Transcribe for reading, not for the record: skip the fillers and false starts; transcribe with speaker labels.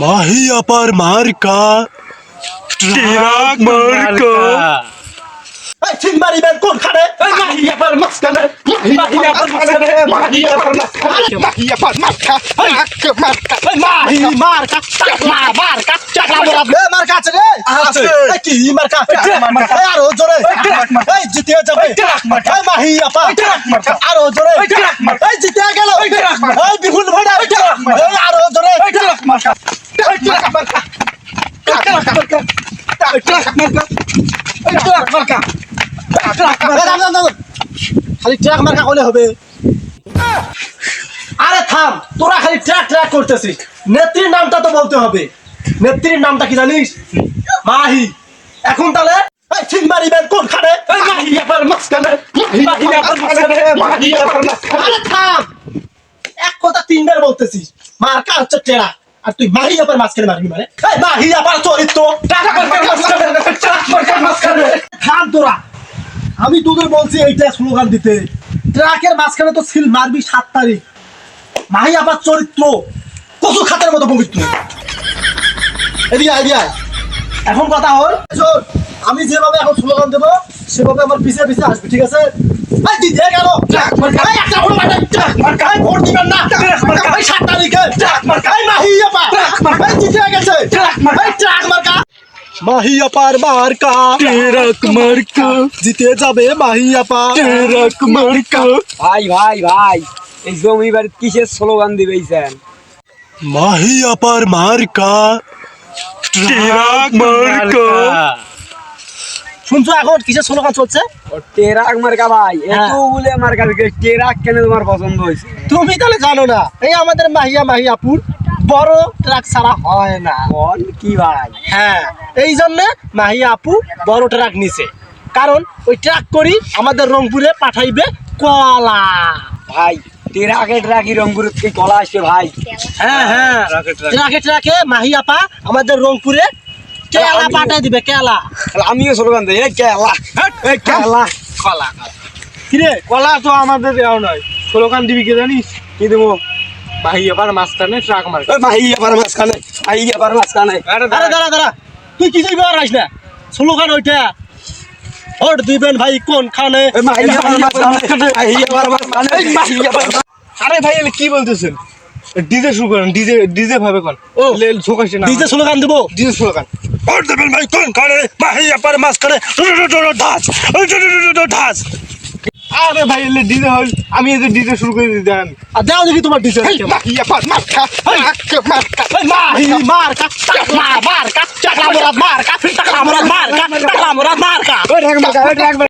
Speaker 1: মাহি আপার মার্কা ট্রাক মার্কা। এই ঠিক মারিবেন কোনখানে? এই মাহি আপার মাঝখানে, মাহি আপার মাঝখানে, মাহি আপার মাঝখানে, মাহি আপার মার্কা ট্রাক মার্কা। এই মাহি মার্কা চাকলা মার্কা, চাকলা মোরা বে মার্কা আছে রে। আছে এই কি মার্কা? ট্রাক মার্কা। এই আরো জোরে ট্রাক মার্কা। এই জিতে যাবে ট্রাক মার্কা। এই মাহি আপা ট্রাক মার্কা। আরো জোরে ট্রাক মার্কা। এই জিতে গেল ট্রাক মার্কা। এই বিপুল ভাড়া ট্রাক মার্কা। এই আরো জোরে ট্রাক মার্কা। ট্রাক মার্কা, ট্রাক মার্কা, ট্রাক মার্কা, ট্রাক মার্কা, ট্রাক মার্কা। খালি ট্রাক মার্কা হলে হবে? আরে থাম, তোরা খালি ট্রাক ট্রাক করতেছিস। নেত্রীর নামটা তো বলতে হবে। নেত্রীর নামটা কি জানিস? মাহি। এখন তাহলে এই ঠিক মারিবেন কোনখানে? এই মাহি আপার মাঝখানে, মাহি আপার মাঝখানে, মাহি আপার মাঝখানে। আরে থাম, এক কথা তিনবার বলতেছিস। মার্কা হচ্ছে টেরা, আর তুই মাহি আপার মাঝখানে মারবি মানে? এই মাহি আপার চরিত্র ট্রাক মার্কার মাঝখানে, ট্রাক মার্কার মাঝখানে। থাম তোরা, আমি তোদের বলছি এইটা স্লোগান দিতে। ট্রাকের মাঝখানে তো সিল মারবি 7 তারিখ। মাহি আপার চরিত্র কচু খাতের মতো পবিত্র। এদিকে আইডিয়া। এখন কথা হল, আমি যেভাবে এখন স্লোগান দেবো সেভাবে আমার পিছিয়ে পিছিয়ে আসবে, ঠিক আছে? এই দিতে গেল ট্রাক মার্কা। এই একটা ভোট মারবেন ট্রাক মার্কা। এই ভোট দিবেন না ট্রাক মার্কা। এই 7 তারিখে ট্রাক মার্কা। এই মাহি আপা ট্রাক মার্কা। এই জিতে গেছে ট্রাক মার্কা। এই ট্রাক মার্কা। মাহি আপার মার্কা ট্রাক মার্কা। জিতে যাবে মাহি আপা ট্রাক মার্কা।
Speaker 2: ভাই ভাই ভাই, এই জমি বাড়িতে কিসের স্লোগান দিবেছেন?
Speaker 1: মাহি আপার মার্কা ট্রাক মার্কা। শুনছো এখন কিসের স্লোগান চলছে?
Speaker 2: ও টেরাক মার্কা ভাই, এত বলে মার্কা দিকে টেরাক কেন তোমার পছন্দ হয়েছে?
Speaker 1: তুমি তাহলে জানো না, এই আমাদের মাহি আপুর বড় ট্রাক ছাড়া হয় না।
Speaker 2: কোন কি ভাই?
Speaker 1: হ্যাঁ, এই জন্য মাহি আপু বড় ট্রাক নিছে, কারণ ওই ট্রাক করি আমাদের রংপুরে পাঠাইবে কলা।
Speaker 2: ভাই টেরাকে ট্রাকি রংপুরের থেকে কলা আসবে ভাই।
Speaker 1: হ্যাঁ হ্যাঁ, ট্রাকে ট্রাকে মাহি আপা আমাদের রংপুরে কেলা পাঠাই দিবে, কেলা।
Speaker 2: তাহলে আমিও স্লোগান দিই, এই কেলা, এই কেলা, কলা।
Speaker 1: কিরে, কলা তো আমাদের দেওয়া নয়। স্লোগান দিবি কি জানিস? কি দেবো? মাহি আপার মাঝখানে ট্রাক মার্কা।
Speaker 2: মাহি আপার মাঝখানে, মাহি আপার মাঝখানে।
Speaker 1: আরে দাঁড়া, তুই কিছুই কর রাইস না। স্লোগান ওইটা ভোট দিবেন ভাই কোনখানে?
Speaker 2: মাহি আপার মাঝখানে, মাহি আপার মাঝখানে, মাহি আপার।
Speaker 1: আরে ভাই এলে কি বলতেছেন? ডিজে শুরু করেন, ডিজে ভাবে কোন? ও ঝোকাইছে না, ডিজে স্লোগান দেবো। ডিজে স্লোগান, ভোট দিবেন ভাই কোনখানে? মাহি আপার মাঝখানে ঢাস ঢাস। আরে ভাই এলে ডিজে হল, আমি এই যে ডিজে শুরু করে দিই। দেন আর দাও দেখি তোমার ডিজে। মাহি আপার মার্কা মার্কা, মাহি মার্কা চাকলা মার্কা, চাকলা মোরা মার্কা, চাকলা মোরা মার্কা, চাকলা মোরা মার্কা।
Speaker 2: ওই ট্রাক মার্কা, ওই ট্রাক